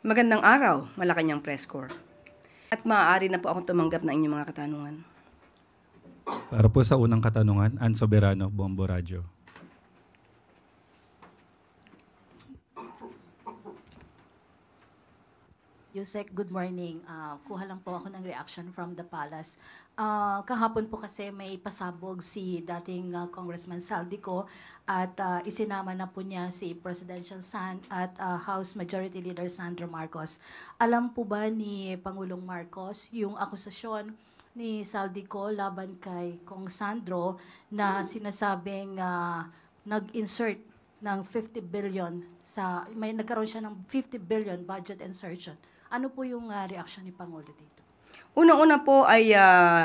Magandang araw, Malacanang Press Corps. At maaari na po akong tumanggap ng inyong mga katanungan. Para po sa unang katanungan, Ann Soberano, Bombo Radio. Yusek, good morning. Kuha lang po ako ng reaction from the palace. Kahapon po kasi may pasabog si dating Congressman Saldico at isinama na po niya si Presidential San at House Majority Leader Sandro Marcos. Alam po ba ni Pangulong Marcos yung akusasyon ni Saldico laban kay Kong Sandro na sinasabing nag-insert ng 50 billion may nagkaroon siya ng 50 billion budget insertion. Ano po yung reaction ni Pangulo dito? Unang-una po ay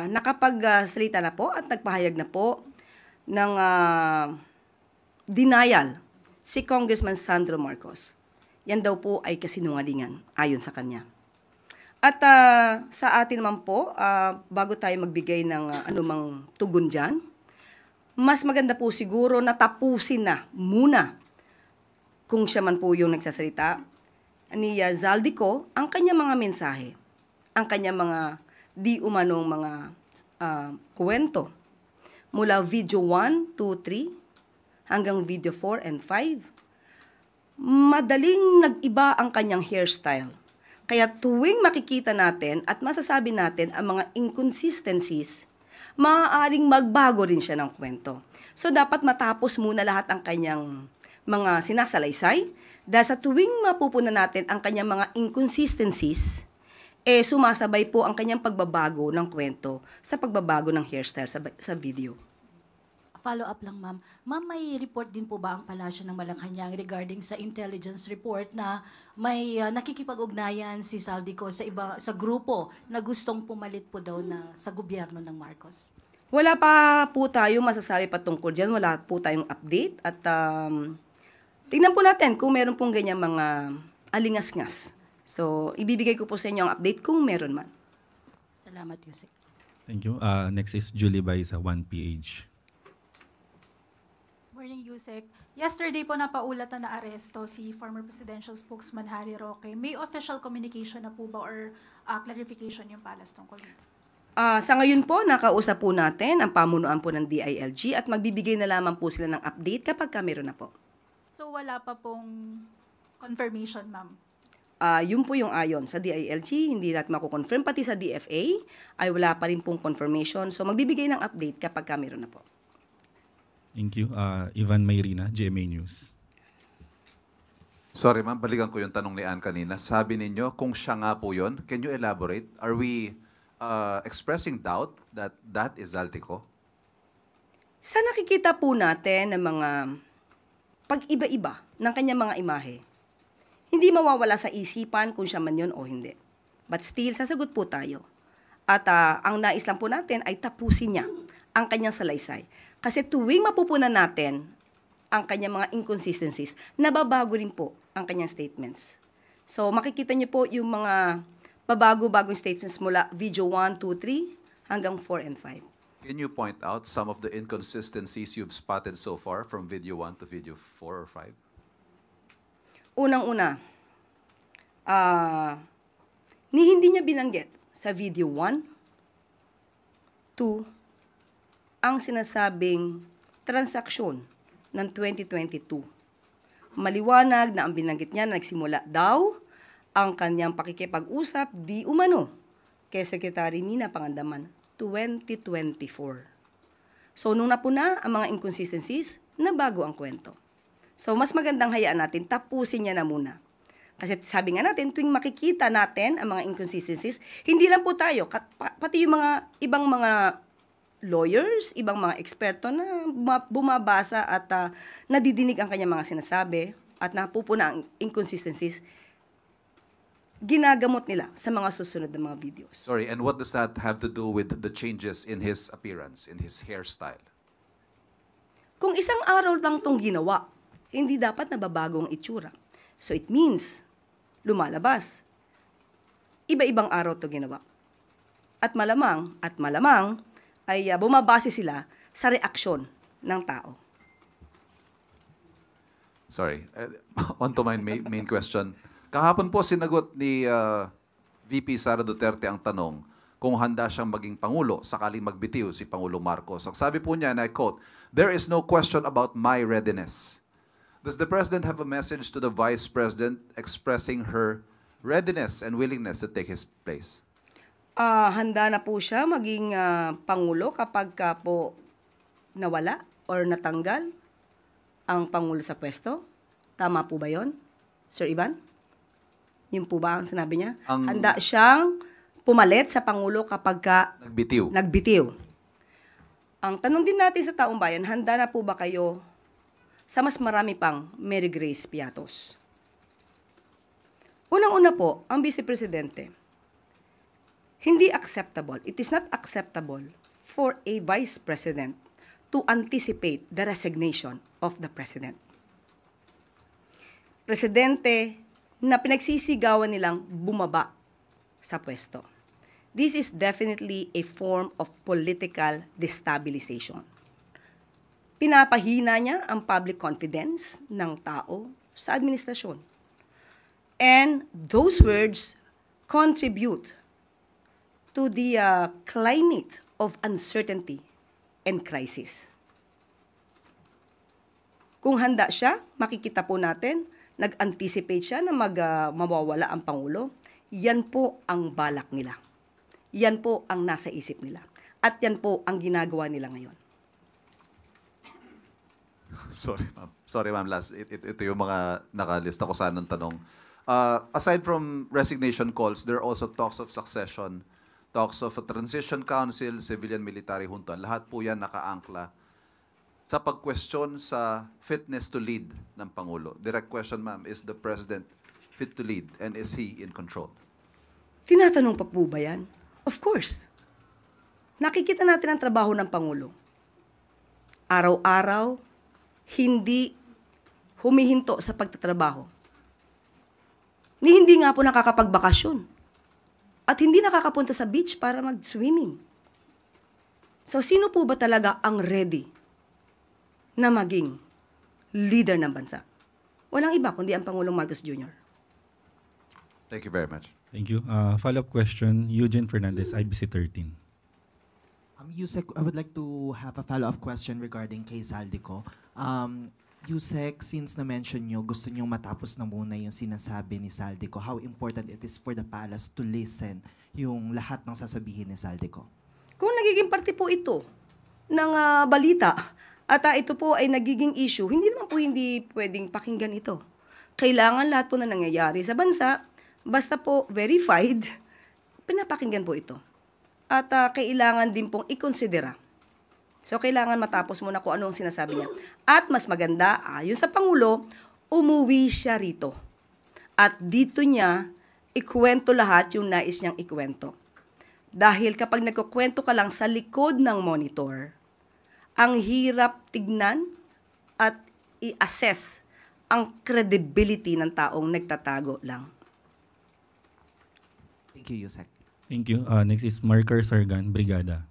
nakapagsalita na po at nagpahayag na po ng denial si Congressman Sandro Marcos. Yan daw po ay kasinungalingan ayon sa kanya. At sa atin naman po, bago tayo magbigay ng anumang tugon dyan, mas maganda po siguro na tapusin na muna kung siya man po yung nagsasalita ni Zaldico ang kanyang mga mensahe, ang kanyang mga di umanong mga kwento. Mula video 1, 2, 3 hanggang video 4 and 5, madaling nag-iba ang kanyang hairstyle. Kaya tuwing makikita natin at masasabi natin ang mga inconsistencies, maaaring magbago rin siya ng kwento. So dapat matapos muna lahat ang kanyang mga sinasalaysay, dahil sa tuwing mapupunan natin ang kanyang mga inconsistencies, sumasabay po ang kanyang pagbabago ng kwento sa pagbabago ng hairstyle sa video. Follow up lang, ma'am. Ma'am, may report din po ba ang Palasyo ng Malacanang regarding sa intelligence report na may nakikipag-ugnayan si Saldico sa grupo na gustong pumalit po daw sa gobyerno ng Marcos? Wala pa po tayo masasabi patungkol dyan. Wala po tayong update at tingnan po natin kung meron pong ganyan mga alingas-ngas. So, ibibigay ko po sa inyo ang update kung meron man. Salamat, Yusek. Thank you. Next is Julie Baisa, 1PH. Morning, Yusek. Yesterday po napaulatan na aresto si former presidential spokesman Harry Roque. May official communication na po ba or clarification yung palace tungkol dito? Sa ngayon po, nakausap po natin ang pamunuan po ng DILG at magbibigay na lamang po sila ng update kapag meron na po. So wala pa pong confirmation, ma'am? Yun po yung ayon sa DILG, hindi natin mako-confirm. Pati sa DFA ay wala pa rin pong confirmation. So magbibigay ng update kapag meron na po. Thank you. Ivan Mayrina, GMA News. Sorry ma'am, balikan ko yung tanong ni Ann kanina. Sabi ninyo, kung siya nga po yun, can you elaborate? Are we expressing doubt that that is Zaldico? Sa nakikita po natin ng mga pag-iba-iba ng kanyang mga imahe, hindi mawawala sa isipan kung siya man yun o hindi. But still, sasagot po tayo. At ang nais lang po natin ay tapusin niya ang kanyang salaysay. Kasi tuwing mapupunan natin ang kanyang mga inconsistencies, nababago rin po ang kanyang statements. So makikita niyo po yung mga pabago-bagong statements mula video 1, 2, 3 hanggang 4 and 5. Can you point out some of the inconsistencies you've spotted so far from video 1 to video 4 or 5? Unang-una, hindi niya binanggit sa video 1, 2, ang sinasabing transaksyon ng 2022. Maliwanag na ang binanggit niya na nagsimula daw ang kanyang pakikipag-usap di umano kay Secretary Mina Pangandaman 2024. So nung napuna ang mga inconsistencies, nabago ang kwento. So mas magandang hayaan natin, tapusin niya na muna. Kasi sabi nga natin, tuwing makikita natin ang mga inconsistencies, hindi lang po tayo, pati yung mga ibang mga lawyers, ibang mga eksperto na bumabasa at nadidinig ang kanyang mga sinasabi at napupuna ang inconsistencies, ginagamot nila sa mga susunod na mga videos. Sorry, and what does that have to do with the changes in his appearance, in his hairstyle? Kung isang araw lang itong ginawa, hindi dapat nababago ang itsura. So it means, lumalabas. Iba-ibang araw ito ginawa. At malamang, ay bumabase sila sa reaksyon ng tao. Sorry, on to my main question. Kahapon po sinagot ni VP Sara Duterte ang tanong kung handa siyang maging Pangulo sakaling magbitiw si Pangulong Marcos. Ang sabi po niya, and I quote, "There is no question about my readiness." Does the President have a message to the Vice President expressing her readiness and willingness to take his place? Handa na po siya maging Pangulo kapag ka po nawala or natanggal ang Pangulo sa pwesto. Tama po ba yon, Sir Ivan? Yun po ba ang sinabi niya? Handa siyang pumalit sa Pangulo kapag ka nagbitiw. Ang tanong din natin sa taong bayan, handa na po ba kayo sa mas marami pang Mary Grace Piatos? Unang-una po, ang Vice Presidente, hindi acceptable, it is not acceptable for a Vice President to anticipate the resignation of the President. Presidente na pinagsisigawan nilang bumaba sa pwesto. This is definitely a form of political destabilization. Pinapahina niya ang public confidence ng tao sa administrasyon. And those words contribute to the climate of uncertainty and crisis. Kung handa siya, makikita po natin, nag-anticipate siya na mawawala ang Pangulo. Yan po ang balak nila. Yan po ang nasa isip nila. At yan po ang ginagawa nila ngayon. Sorry, ma'am. Ito yung mga nakalista ko sana ng tanong. Aside from resignation calls, there are also talks of succession, talks of a transition council, civilian-military junta. Lahat po yan nakaangkla sa pag-question sa fitness to lead ng Pangulo. Direct question, ma'am, is the President fit to lead and is he in control? Tinatanong pa po ba yan? Of course. Nakikita natin ang trabaho ng Pangulo. Araw-araw, hindi humihinto sa pagtatrabaho. Hindi nga po nakakapagbakasyon. At hindi nakakapunta sa beach para mag-swimming. So, sino po ba talaga ang ready na maging leader ng bansa? Walang iba kundi ang Pangulong Marcos Jr. Thank you very much. Thank you. Follow-up question, Eugene Fernandez, IBC 13. Yusek, I would like to have a follow-up question regarding kay Zaldico. Yusek, since na-mention nyo, gusto nyo matapos na muna yung sinasabi ni Zaldico, how important it is for the palace to listen yung lahat ng sasabihin ni Zaldico? Kung nagiging parte po ito ng balita at ito po ay nagiging issue, hindi naman po hindi pwedeng pakinggan ito. Kailangan lahat po na nangyayari sa bansa, basta po verified, pinapakinggan po ito. At kailangan din pong ikonsidera. So, kailangan matapos muna kung anong sinasabi niya. At mas maganda, ayon sa Pangulo, umuwi siya rito. At dito niya, ikwento lahat yung nais niyang ikwento. Dahil kapag nagkukwento ka lang sa likod ng monitor, ang hirap tignan at i-assess ang credibility ng taong nagtatago lang. Thank you, Yusek. Thank you. Next is Marker Sargan, Brigada.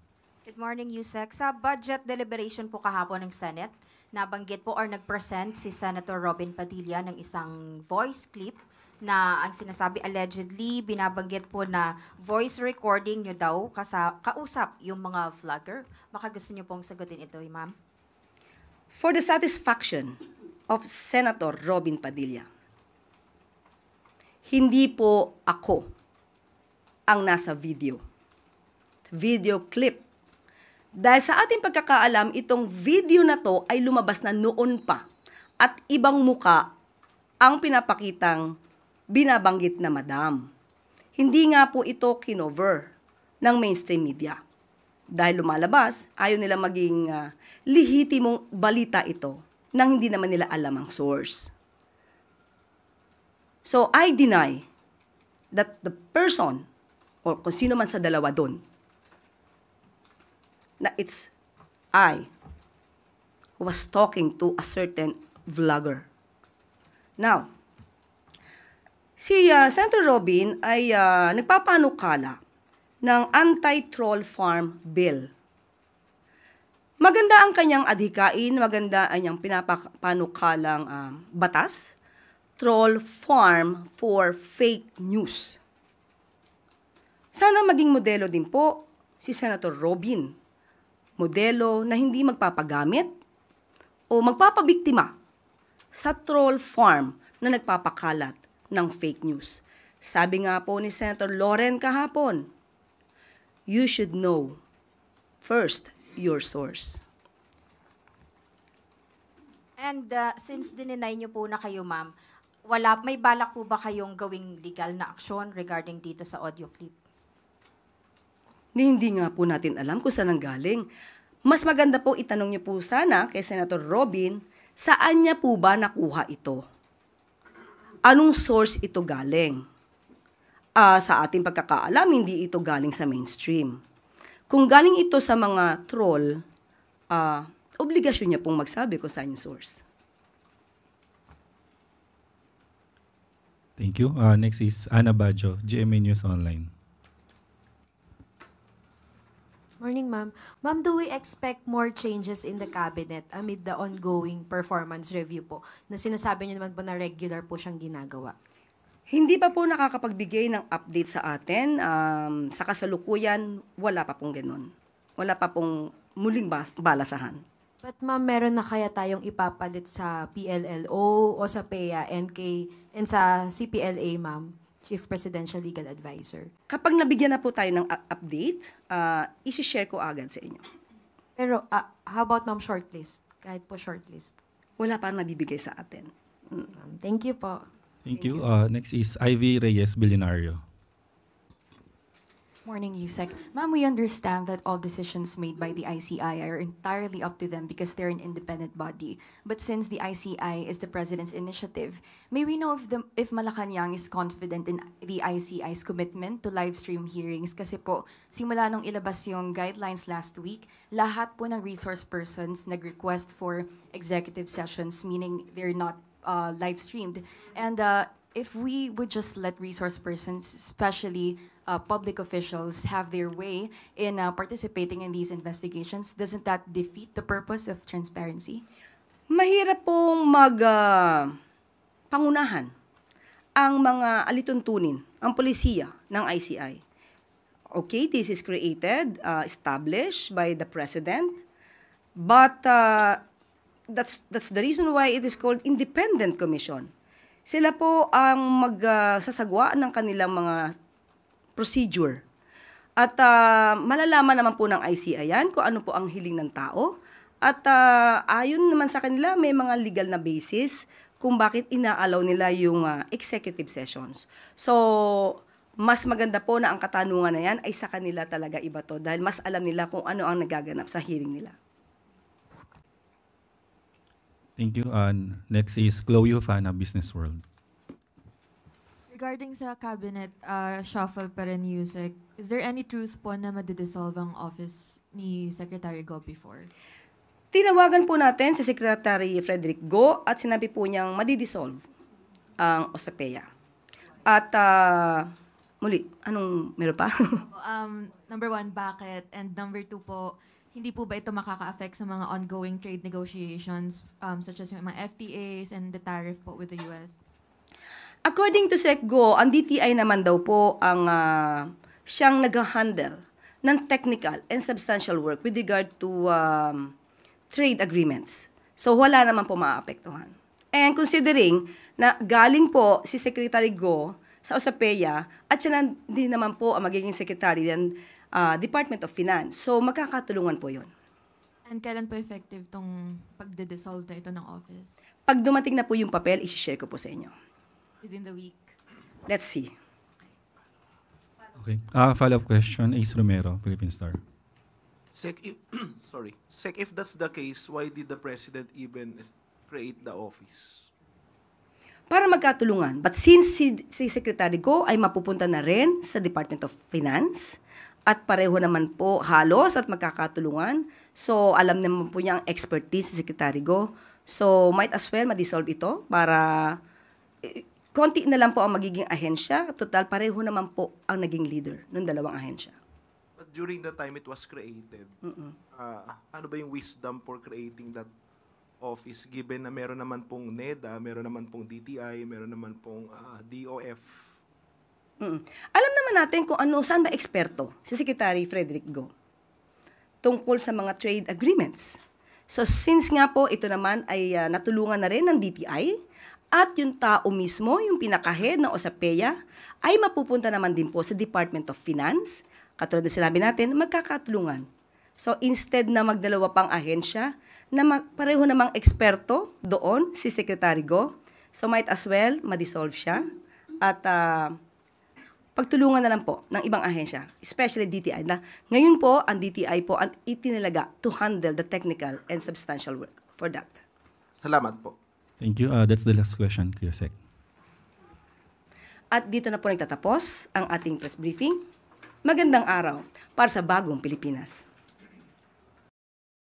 Good morning, Yusek. Sa budget deliberation po kahapon ng Senate, nabanggit po or nag-present si Senator Robin Padilla ng isang voice clip na ang sinasabi allegedly, binabanggit po na voice recording nyo daw kausap yung mga vlogger. Baka gusto nyo pong sagutin ito, ma'am. For the satisfaction of Senator Robin Padilla, hindi po ako ang nasa video clip. Dahil sa ating pagkakaalam, itong video na to ay lumabas na noon pa at ibang muka ang pinapakitang binabanggit na madam. Hindi nga po ito kinover ng mainstream media. Dahil lumalabas, ayaw nila maging lehitimong balita ito nang hindi naman nila alam ang source. So, I deny that the person or kung sino man sa dalawa doon, na it's I who was talking to a certain vlogger. Now, si Senator Robin ay nagpapanukala ng anti-troll farm bill. Maganda ang kanyang adhikain, maganda ang kanyang pinapanukalang batas troll farm for fake news. Sana maging modelo din po si Senator Robin. Modelo na hindi magpapagamit o magpapabiktima sa troll farm na nagpapakalat ng fake news. Sabi nga po ni Senator Loren kahapon, you should know first your source. And since dininay niyo po na kayo, ma'am, may balak po ba kayong gawing legal na aksyon regarding dito sa audio clip? Hindi nga po natin alam kung saan ang galing. Mas maganda po itanong niyo po sana kay Senator Robin, saan niya po ba nakuha ito? Anong source ito galing? Sa ating pagkakaalam, hindi ito galing sa mainstream. Kung galing ito sa mga troll, obligasyon niya pong magsabi kung saan yung source. Thank you. Next is Ana Bajo, GMA News Online. Morning, ma'am. Ma'am, do we expect more changes in the cabinet amid the ongoing performance review po na sinasabi niyo naman po na regular po siyang ginagawa? Hindi pa po nakakapagbigay ng update sa atin. Sa kasalukuyan, wala pa pong ganun. Wala pa pong muling balasahan. But ma'am, meron na kaya tayong ipapalit sa PLLO o sa PEA and sa CPLA, ma'am, Chief Presidential Legal Advisor? Kapag nabigyan na po tayo ng update, isi-share ko agad sa inyo. Pero how about ma'am shortlist? Kahit po shortlist. Wala pa nabibigay sa atin. Ma'am, thank you po. Thank you. Next is Ivy Reyes, Billionario. Morning, Yusek. Ma'am, we understand that all decisions made by the ICI are entirely up to them because they're an independent body. But since the ICI is the President's initiative, may we know if Malacanang is confident in the ICI's commitment to live stream hearings? Kasi po, simula nung ilabas yung guidelines last week, lahat po ng resource persons nag-request for executive sessions, meaning they're not live streamed. And if we would just let resource persons, especially public officials, have their way in participating in these investigations, doesn't that defeat the purpose of transparency? Mahirap pong pangunahan ang mga alituntunin, ang polisiya ng ICI. Okay, this is created, established by the President, but that's the reason why it is called Independent Commission. Sila po ang magsasagwa ng kanilang mga procedure. At malalaman naman po ng ICI yan kung ano po ang hiling ng tao. At ayon naman sa kanila, may mga legal na basis kung bakit inaalaw nila yung executive sessions. So, mas maganda po na ang katanungan na yan ay sa kanila talaga iba to dahil mas alam nila kung ano ang nagaganap sa hearing nila. Thank you. Next is Chloe Hufana, Business World. Regarding sa cabinet shuffle pa rin, Yusek, is there any truth po na madidissolve ang office ni Secretary Go before? Tinawagan po natin si Secretary Frederick Go at sinabi po niyang madidissolve ang OSAPEA. At muli, anong meron pa? Number 1, bakit? And number 2 po, hindi po ba ito makaka-affect sa mga ongoing trade negotiations such as yung mga FTAs and the tariff po with the US? According to SecGo, ang DTI naman daw po ang siyang nag-handle ng technical and substantial work with regard to trade agreements. So wala naman po maaapektuhan. And considering na galing po si Secretary Go sa OSAPEA at siya din naman po ang magiging secretary ng Department of Finance. So magkakatulungan po yun. And kailan po effective tong pagde-dissolve na ito ng office? Pag dumating na po yung papel, isi-share ko po sa inyo. Within the week? Let's see. Okay. Follow-up question, Ace Romero, Philippine Star. Sec, if that's the case, why did the President even create the office? Para magkatulungan. But since si Secretary Go ay mapupunta na rin sa Department of Finance at pareho naman po halos at magkakatulungan, so alam naman po niya ang expertise si Secretary Go. So might as well ma-dissolve ito para konti na lang po ang magiging ahensya. Total, pareho naman po ang naging leader ng dalawang ahensya. But during the time it was created, ano ba yung wisdom for creating that office given na meron naman pong NEDA, meron naman pong DTI, meron naman pong DOF? Alam naman natin kung saan ba eksperto si Secretary Frederick Go tungkol sa mga trade agreements. So since nga po ito naman ay natulungan na rin ng DTI at yung tao mismo, yung pinaka-head ng OSAPEA, ay mapupunta naman din po sa Department of Finance. Katulad na sinabi natin, magkakatulungan. So instead na magdalawa pang ahensya, na pareho namang eksperto doon, si Secretary Go, so might as well ma-dissolve siya at pagtulungan na lang po ng ibang ahensya, especially DTI, na ngayon po ang DTI po ang itinalaga to handle the technical and substantial work for that. Salamat po. Thank you. That's the last question, Yusek. At dito na po nagtatapos ang ating press briefing. Magandang araw para sa bagong Pilipinas.